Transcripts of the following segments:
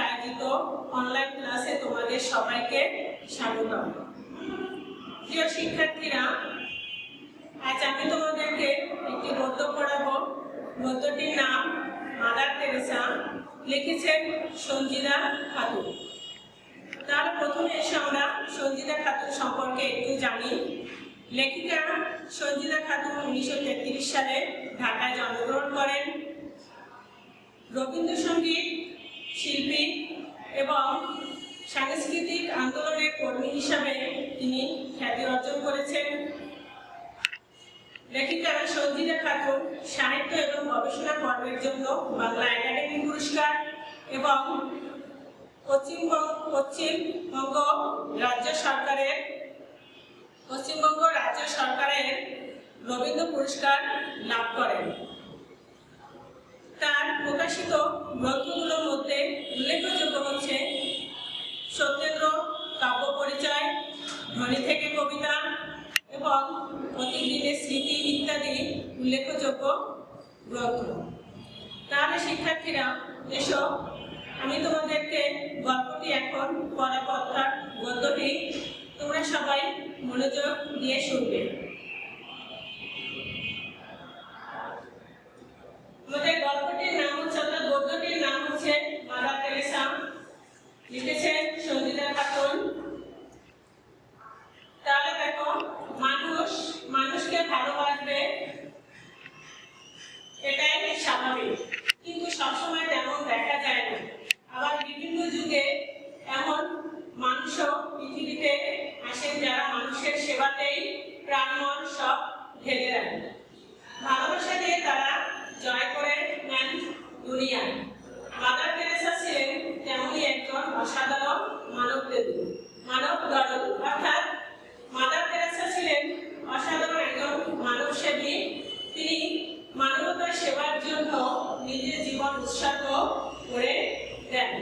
আয়োজিত অনলাইন ক্লাসে তোমাদের সবাইকে স্বাগতম। প্রিয় শিক্ষার্থীরা, আজ আমি তোমাদেরকে একটি গদ্য পড়াবো। গদ্যটির নাম মাদার তেরেসা, লিখেছেন সঞ্জিদা খাতুন। তাহলে প্রথমে এসে আমরা সঞ্জিদা খাতুন সম্পর্কে একটু জানি। লেখিকা সঞ্জিদা খাতুন 1933 সালে ঢাকায় জন্মগ্রহণ করেন। রবীন্দ্রসঙ্গীত শিল্পী এবং সাংস্কৃতিক আন্দোলনের কর্মী হিসাবে তিনি খ্যাতি অর্জন করেছেন। লেখিকা সঞ্জিদা খাতুন সাহিত্য এবং গবেষণা কর্মের জন্য বাংলা একাডেমি পুরস্কার এবং পশ্চিমবঙ্গ রাজ্য সরকারের রবীন্দ্র পুরস্কার লাভ করেন। তার প্রকাশিত গ্রন্থগুলোর মধ্যে উল্লেখযোগ্য হচ্ছে সত্যেন্দ্র কাব্য পরিচয়, ধ্বনি থেকে কবিতা এবং প্রতিদিনের স্মৃতি ইত্যাদি উল্লেখযোগ্য গ্রন্থ। তাহলে শিক্ষার্থীরা এসো, আমি তোমাদেরকে গল্পটি এখন পড়াবো, অর্থাৎ গদ্যটি তোমরা সবাই মনোযোগ দিয়ে শুনবে। আমাদের গল্পটির নাম হচ্ছে, অর্থাৎ গদ্যটির নাম হচ্ছে মাদার তেরেসা, লিখেছেন সঞ্জিদা খাতুন। তাহলে দেখো, মানুষকে ভালোবাসবে এটাই স্বাভাবিক, কিন্তু সবসময় তেমন দেখা যায় না। আবার বিভিন্ন যুগে এমন মানুষও পৃথিবীতে আসেন যারা মানুষের সেবাতেই প্রাণমন সব ঢেলে দেন। ভালোবাসা দিয়ে তারা জয় করে নেন দুনিয়া। মাদার তেরেসা ছিলেন তেমনই একজন অসাধারণ মানবদরদী, অর্থাৎ মাদার তেরেসা ছিলেন অসাধারণ একজন মানবসেবী। তিনি মানবতার সেবার জন্য নিজের জীবন উৎসর্গ করে দেন।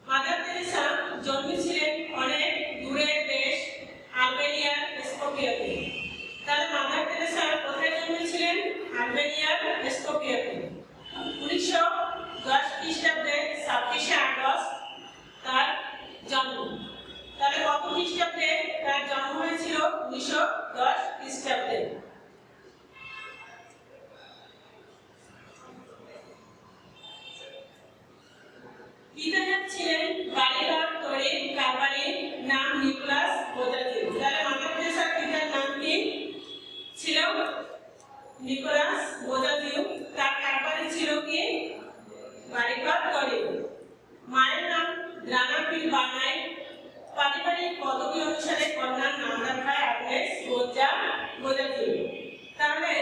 মাদার তেরেসা জন্মেছিলেন অনেক দূরের দেশ আলবেনিয়ার স্কোপিয়াতে। তাহলে মাদার তেরেসা কোথায় জন্মেছিলেন? আলবেনিয়ার স্কোপিয়াতে। 1910 খ্রিস্টাব্দে 26শে আগস্ট তার জন্ম। তাহলে কত খ্রিস্টাব্দে তার জন্ম হয়েছিল? 1910 খ্রিস্টাব্দে। পিতা ছিলেন বাড়িঘর তৈরির কারবারি, নাম নিকোলাস বোজাজিউ। তাহলে মাদার তেরেসার পিতার নাম কি ছিল? নিকোলাস বোজাজিউ। তার কারবারি ছিল কি? বাড়িঘর তৈরি। মায়ের নাম দ্রানাপিল বার্নাই। পারিবারিক পদবি অনুসারে কন্যার নাম রাখা হয় আগনেস বোজাজিউ। তাহলে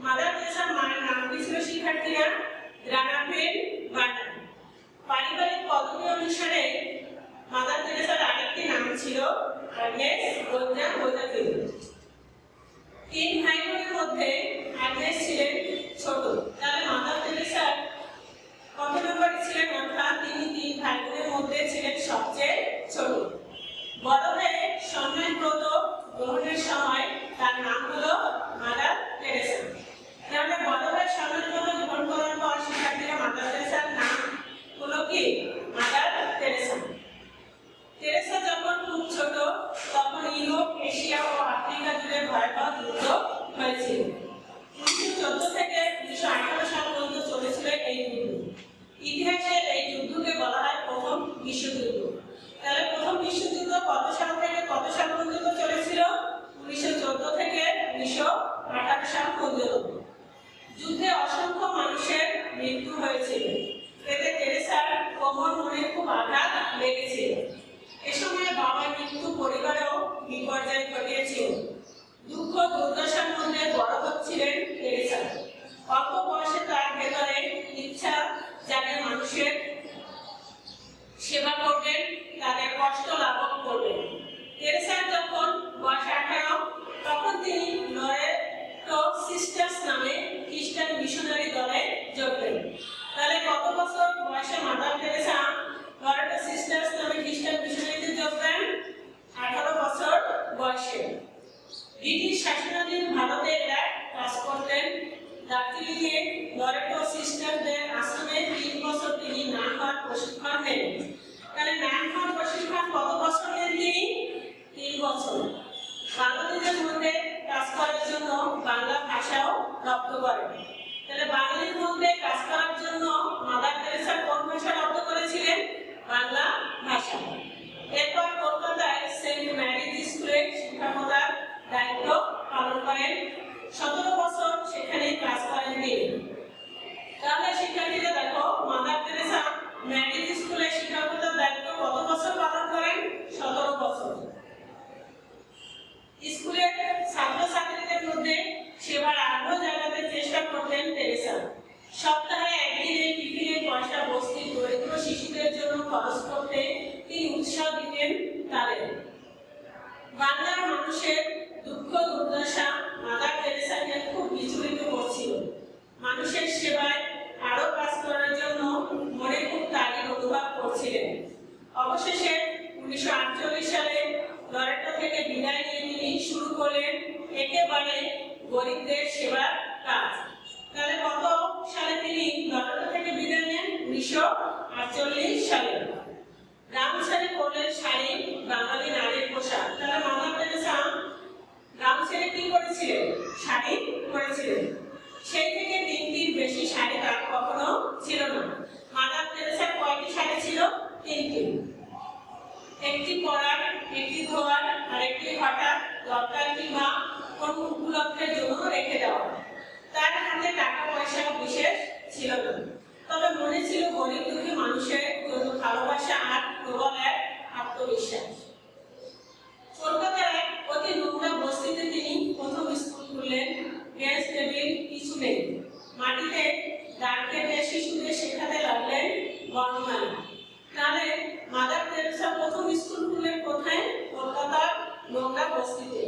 মাদার তেরেসার মায়ের নাম কি ছিল শিক্ষার্থীরা? দ্রানাপিল বার্নাই। পারিবারিক পদবি অনুসারে মাদার তেরেসার আরেকটি নাম ছিল আগনেস বোজাজিউ। 3 ভাই বোনের মধ্যে আগনেস ছিলেন ছোট। তাহলে মাদার তেরেসা কত নম্বরে ছিলেন? অর্থাৎ তিনি 3 ভাই বোনের মধ্যে ছিলেন সবচেয়ে ছোট। বড় হয়ে সন্ন্যাসব্রত গ্রহণের সময় তার নাম হলো মাদার তেরেসা। তাহলে বড় হয়ে সন্ন্যাসব্রত গ্রহণ করার পর শিক্ষার্থীরা মাদার তেরেসার নাম হলো কি? Mother Teresa. তেরেসা যখন খুব ছোট তখন ইউরোপ, এশিয়া ও আফ্রিকা জুড়ে ভয়াবহ যুদ্ধ হয়েছিল। 1914 থেকে 1918 সাল পর্যন্ত চলেছিল এই যুদ্ধ। ইতিহাসে এই যুদ্ধকে বলা হয় প্রথম বিশ্বযুদ্ধ। তাহলে প্রথম বিশ্বযুদ্ধ কত সাল থেকে কত সাল পর্যন্ত চলেছিল? 1914 থেকে 1918 সাল পর্যন্ত। যুদ্ধে অসংখ্য মানুষের মৃত্যু হয়েছিল। এতে তেরেসার কোমর মনে খুব আঘাত লেগেছিল। এ সময় বাবার মৃত্যু পরিবারেও বিপর্যয় ঘটিয়েছিল। দুঃখ দুর্দশার মধ্যে বড় হচ্ছিলেন তেরেসা। অল্প বয়সে তার ভেতরে ইচ্ছা জাগে মানুষের সেবা করবেন, তাদের কষ্ট লাঘব করবেন। তেরেসার যখন বয়স 18 তখন তিনি লরেটো সিস্টার্স নামে খ্রিস্টান মিশনারি দলে যোগ দেন। তাহলে কত বছর বয়সে মাদার তেরেসা লরেটো সিস্টার্স নামে বাংলার মানুষের দুঃখ দুর্দশা মাদার তেরেসাকে খুব বিচলিত করছিল। মানুষের সেবায় আরো কাজ করার জন্য মনে খুব তাগিদ অনুভব করছিলেন। অবশেষে 1948 সালে লরেটো থেকে বিদায় নিয়ে তিনি শুরু করলেন একেবারে গরিবদের সেবার কাজ। তাহলে কত সালে তিনি লরেটো থেকে বিদায় নেন? 1948 সালে। গ্রাম ছেড়ে পরলেন শাড়ি, বাঙালি নারীর পোশাক। তাহলে মাদার তেরেসা গ্রাম ছেড়ে কি করেছিলেন? শাড়ি পরেছিলেন। সেই থেকে 3টির বেশি শাড়ি তার কখনো ছিল না। মাদার তেরেসার কয়টি শাড়ি ছিল? 3টি। একটি পরার, একটি ধোয়ার, আর একটি হঠাৎ দরকার কিংবা কোন উপলক্ষের জন্য রেখে দেওয়া। তার হাতে টাকা পয়সা বিশেষ ছিল না, তবে মনে ছিল গরিব দুঃখী মানুষের জন্য ভালোবাসা আর প্রবল এক আত্মবিশ্বাস। কলকাতার এক অতি নোংরা বস্তিতে তিনি প্রথম স্কুল খুললেন। বেঞ্চ টেবিল কিছু নেই, মাটিতে দাগ কেটে শিশুদের শেখাতে লাগলেন বর্ণমালা। তাহলে মাদার তেরেসা প্রথম স্কুল খুললেন কোথায়? কলকাতার নোংরা বস্তিতে।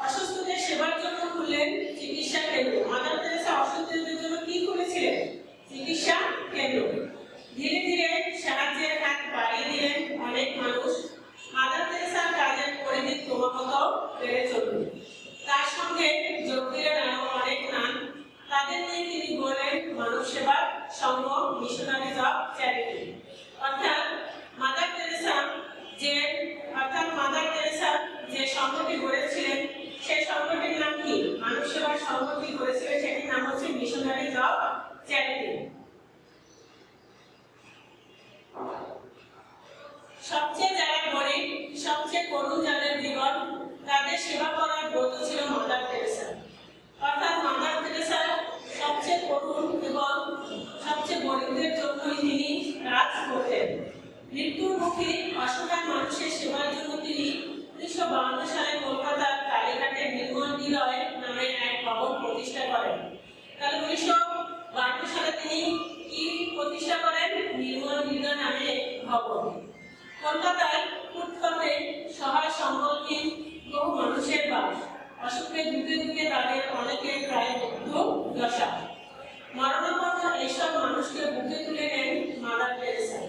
অসুস্থদের সেবার জন্য খুললেন চিকিৎসা কেন্দ্র। মাদার তেরেসা অসুস্থদের জন্য কি খুলেছিলেন? চিকিৎসা কেন্দ্র। ধীরে ধীরে সাহায্যের হাত বাড়িয়ে দিলেন অনেক মানুষ। মাদার তেরেসার কাজের পরিধি ক্রমাগত বেড়ে চলল। তার সঙ্গে যোগ দিলেন আরো অনেক নাম। তাদের নিয়ে তিনি গড়লেন মানব সেবার সংঘ, মিশনারিজ অফ চ্যারিটি। অর্থাৎ মাদার তেরেসা যে সংঘটি গড়েছিলেন সেই সংঘটির নাম কি? মানব সেবার সংঘটি গড়েছিলেন, সেটির নাম হচ্ছে মিশনারিজ অফ চ্যারিটি। সবচেয়ে যারা গরিব, সবচেয়ে করুণ যাদের জীবন, তাদের সেবা করার ব্রত ছিল মাদার তেরেসা। অর্থাৎ মাদার তেরেসা সবচেয়ে করুণ এবং সবচেয়ে গরিবদের জন্যই তিনি কাজ করতেন। মৃত্যুর মুখে অসহায় মানুষের সেবার জন্য তিনি 1952 সালে কলকাতার কালীঘাটে নির্মল হৃদয় নামে এক ভবন প্রতিষ্ঠা করেন। তাহলে 1952 সালে তিনি কি প্রতিষ্ঠা করেন? নির্মল হৃদয় নামে ভবন। কলকাতায় ফুটপাতে সহায় সম্বলহীন বহু মানুষের বাস। অসুখে দুঃখে দুঃখে তাদের অনেকের প্রায় দুর্দশা। মরণাপন্ন এইসব মানুষকে বুকে তুলে নেন মাদার তেরেসা।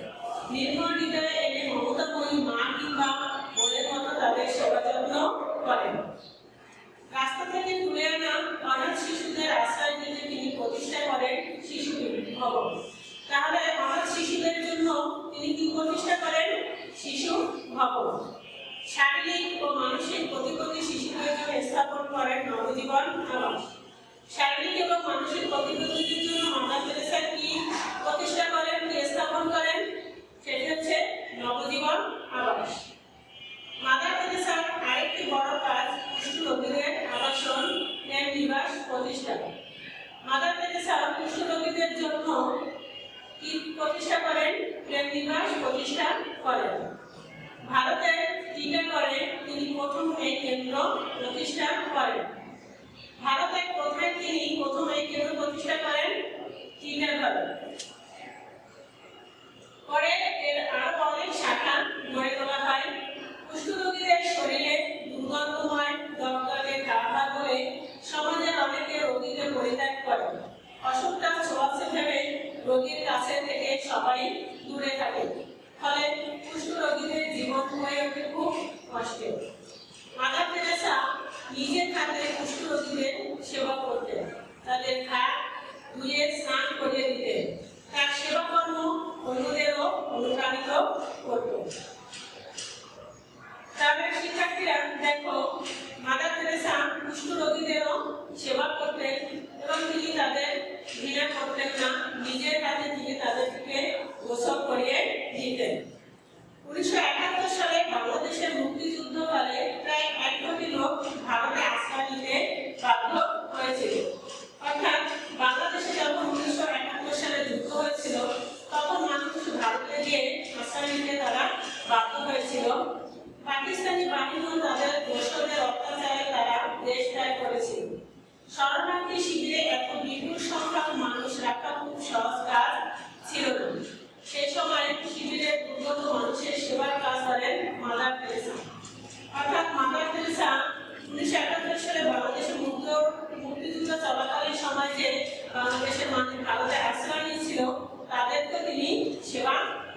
নির্মল হৃদয়ে এনে মমতাময়ী মা কিংবা বোনের মতো তাদের সেবা যত্ন করেন। রাস্তা থেকে তুলে আনা অনাথ শিশুদের আশ্রয় দিতে তিনি প্রতিষ্ঠা করেন শিশু ভবন। তাহলে অনাথ শিশুদের জন্য তিনি কি প্রতিষ্ঠা করেন? শিশু ভবন। শারীরিক ও মানসিক প্রতিবন্ধী শিশুদের জন্য স্থাপন করেন নবজীবন আবাস। শারীরিক এবং মানসিক প্রতিবন্ধীদের জন্য মাদার তেরেসা কি প্রতিষ্ঠা করেন, কি স্থাপন করেন? সেটি হচ্ছে নবজীবন আবাস। মাদার তেরেসার আরেকটি বড় কাজ শিশু রোগীদের আবাসন, প্রেম নিবাস প্রতিষ্ঠা। মাদার তেরেসা শিশু রোগীদের জন্য কি প্রতিষ্ঠা করেন? প্রেম নিবাস প্রতিষ্ঠা করেন। ভারতের টিটাগড়ে তিনি প্রথম এই কেন্দ্র প্রতিষ্ঠা করেন। ভারতের কোথায় তিনি প্রথম এই কেন্দ্র প্রতিষ্ঠা করেন? টিটাগড়ে। পরে এর আরো অনেক শাখা গড়ে তোলা হয়। কুষ্ঠরোগীদের শরীরে দুর্গন্ধময় দমকালে ঘা বলে সমাজের অনেকে রোগীকে পরিত্যাগ করে। অসুখটা ছোঁয়াছে ভেবে রোগীর কাছে থেকে সবাই দূরে থাকে। ফলে কুষ্ঠরোগীদের জীবন হয়ে ওঠে খুব কষ্টের। মাদার তেরেসা নিজের হাতে কুষ্ঠরোগীদের সেবা করতেন। তাদের ঘা ধুয়ে স্নান করিয়ে দিতেন।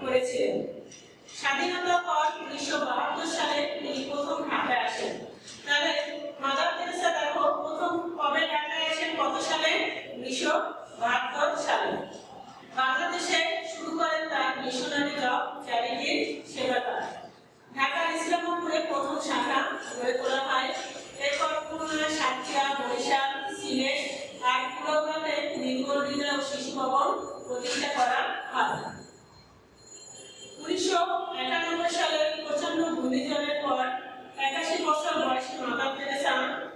করেছিলেন। স্বাধীনতার পর 1972 সালে তিনি প্রথম ঢাকায় আসেন। তাহলে মাদার তেরেসা দেখো প্রথম কবে ঢাকায় আসেন, কত সালে? 1972 সালে। বাংলাদেশে শুরু করেন তার মিশনারি জব চ্যারিটির সেবা কাজ। ঢাকার ইসলামপুরে প্রথম শাখা গড়ে তোলা হয়। এরপর খুলনা, সাতক্ষীরা, বরিশাল, সিলেট আর কুড়াউড়াতে নির্মল হৃদয় ও শিশু ভবন প্রতিষ্ঠা করা হয়। 1991 সালের প্রচন্ড ঘূর্ণিঝড়ের পর 81 বছর বয়সী মাদার তেরেসা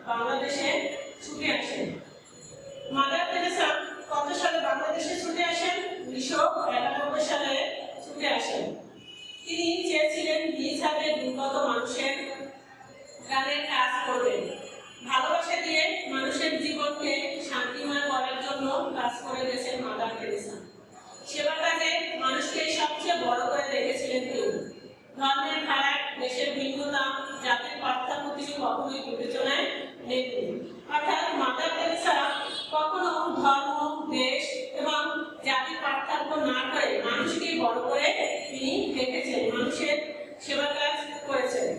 বাংলাদেশে ছুটে আসেন। মাদার তেরেসা কত সালে বাংলাদেশে ছুটে আসেন? 1991 সালে ছুটে আসেন। তিনি চেয়েছিলেন নিজ হাতে দুর্গত মানুষের গানের কাজ করবেন। ভালোবাসা দিয়ে মানুষের জীবনকে শান্তিময় করার জন্য কাজ করে গেছেন মাদার তেরেসা। সেবা কাজে মানুষকে সবচেয়ে বড় করে রেখেছিলেন তিনি। ধর্মের ফারাক, দেশের ভিন্নতা, জাতির পার্থক্য তিনি কখনোই বিবেচনায় নেননি। অর্থাৎ মাদার তেরেসা কখনো ধর্ম, দেশ এবং জাতির পার্থক্য না করে মানুষকে বড় করে তিনি রেখেছেন, মানুষের সেবা কাজ করেছেন।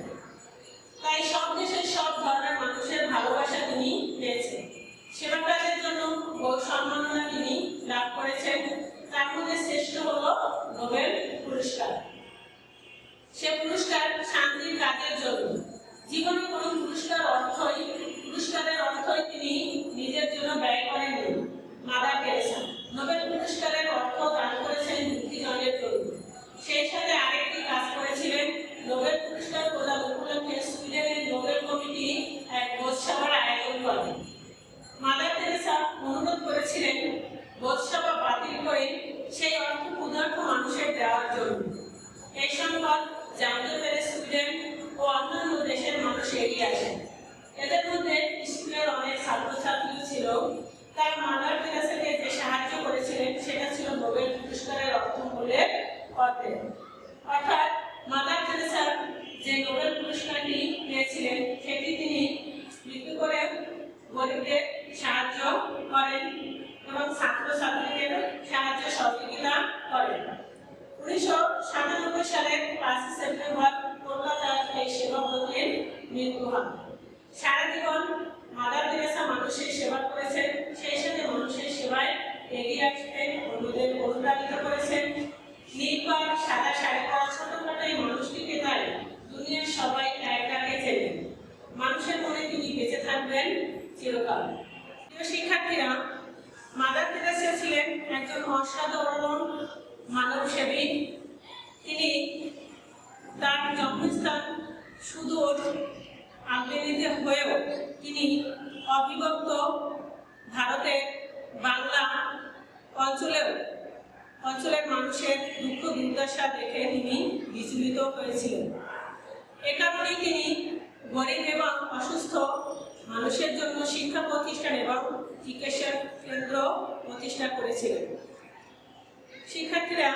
তাই সব দেশের সব ধর্মের মানুষের ভালোবাসা তিনি পেয়েছেন। সেবা কাজের জন্য বহু সম্মাননা তিনি লাভ করেছেন। তার মধ্যে শ্রেষ্ঠ হলো নোবেল পুরস্কার। সে পুরস্কার শান্তির কাজের জন্য। জীবনে কোনো পুরস্কারের অর্থই তিনি নিজের জন্য ব্যয় করেননি মাদার তেরেসা। নোবেল পুরস্কারের অর্থ দান করেছেন দুঃখীজনের জন্য। সেই সাথে আরেকটি কাজ করেছিলেন। নোবেল পুরস্কার প্রদান উপলক্ষে সুইডেনের নোবেল কমিটি এক ভোজসভার আয়োজন করে। মাদার তেরেসা অনুরোধ করেছিলেন ভোজসভা বাতিল করে সেই অর্থ ক্ষুধার্ত মানুষের দেওয়ার জন্য। এই সংবাদ জানতে পেরে সুইডেন ও অন্যান্য দেশের মানুষ এগিয়ে আসেন। এদের মধ্যে স্কুলের অনেক ছাত্রছাত্রী ছিল। তারা মাদার তেরেসাকে যে সাহায্য করেছিলেন সেটা ছিল নোবেল পুরস্কারের অর্থমূল্যের অর্ধেক। অর্থাৎ মাদার তেরেসা যে নোবেল পুরস্কারটি পেয়েছিলেন সেটি তিনি বিক্রি করে গরিবদের সাহায্য করেন এবং ছাত্রছাত্রীদের সাহায্য সহযোগিতা করেন। 1997 সালের 5 সেপ্টেম্বর কলকাতার এই সেবাব্রতের মৃত্যু হয়। সারা জীবন মাদার তেরেসা মানুষের সেবা করেছেন, সেই সাথে মানুষের সেবায় এগিয়ে আসতেন, অন্যদের অনুপ্রাণিত করেছেন। নির্বাক সাদা শাড়ি পরা ছোটখাটো এই মানুষটিকে তাই দুনিয়ার সবাই এক ডাকে চেনেন। মানুষের মনে তিনি বেঁচে থাকবেন চিরকাল। প্রিয় শিক্ষার্থীরা, মাদার তেরেসা ছিলেন একজন অসাধারণ মানবসেবী। তিনি তার জন্মস্থান সুদূর আলবেনিতে হয়েও তিনি অবিভক্ত ভারতের বাংলা অঞ্চলের মানুষের দুঃখ দুর্দশা দেখে তিনি বিচলিত হয়েছিলেন। এ কারণেই তিনি গরিব এবং অসুস্থ মানুষের জন্য শিক্ষা প্রতিষ্ঠান এবং চিকিৎসা কেন্দ্র প্রতিষ্ঠা করেছিলেন। শিক্ষার্থীরা,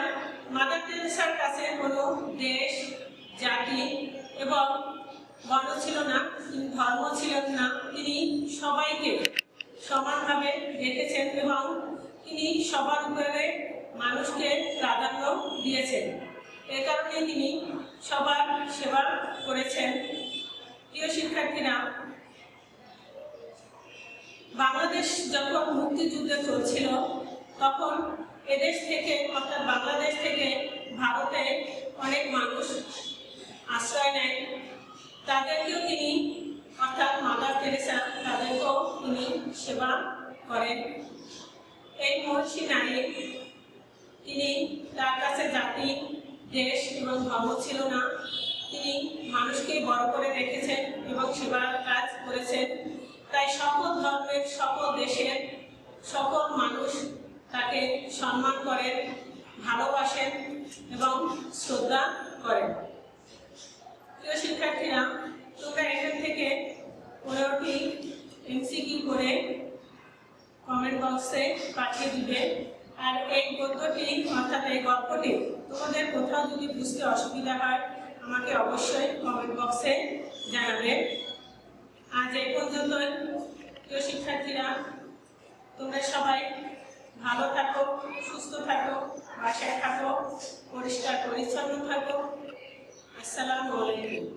মাদার তেরেসার কাছে কোনো দেশ, জাতি এবং বর্ণ ছিল না, ধর্ম ছিলেন না। তিনি সবাইকে সমানভাবে দেখেছেন এবং তিনি সবার উপরে মানুষকে প্রাধান্য দিয়েছেন। এ কারণে তিনি সবার সেবা করেছেন। প্রিয় শিক্ষার্থীরা, বাংলাদেশ যখন মুক্তিযুদ্ধ চলছিল তখন এদেশ থেকে অর্থাৎ বাংলাদেশ থেকে ভারতে অনেক মানুষ আশ্রয় নেয়। তাদেরকেও তিনি অর্থাৎ মাদার তেরেসা তাদেরকেও তিনি সেবা করেন। এই মহর্ষি নারী, তিনি তার কাছে জাতি, দেশ এবং ধর্ম ছিল না। তিনি মানুষকে বড় করে রেখেছেন এবং সেবার কাজ করেছেন। তাই সকল ধর্মের, সকল দেশের সকল মানুষ তাকে সম্মান করেন, ভালোবাসেন এবং শ্রদ্ধা করেন। প্রিয় শিক্ষার্থীরা, তোমরা এখান থেকে 15টি এমসিকিউ করে কমেন্ট বক্সে পাঠিয়ে দিবে। আর এই গদ্যটি অর্থাৎ এই গল্পটি তোমাদের কোথাও যদি বুঝতে অসুবিধা হয় আমাকে অবশ্যই কমেন্ট বক্সে জানাবে। আজ এই পর্যন্ত। প্রিয় শিক্ষার্থীরা, তোমরা সবাই ভালো থাকো, সুস্থ থাকো। বাসায় থাকো, পরিষ্কার পরিচ্ছন্ন থাকো। আসসালামু আলাইকুম।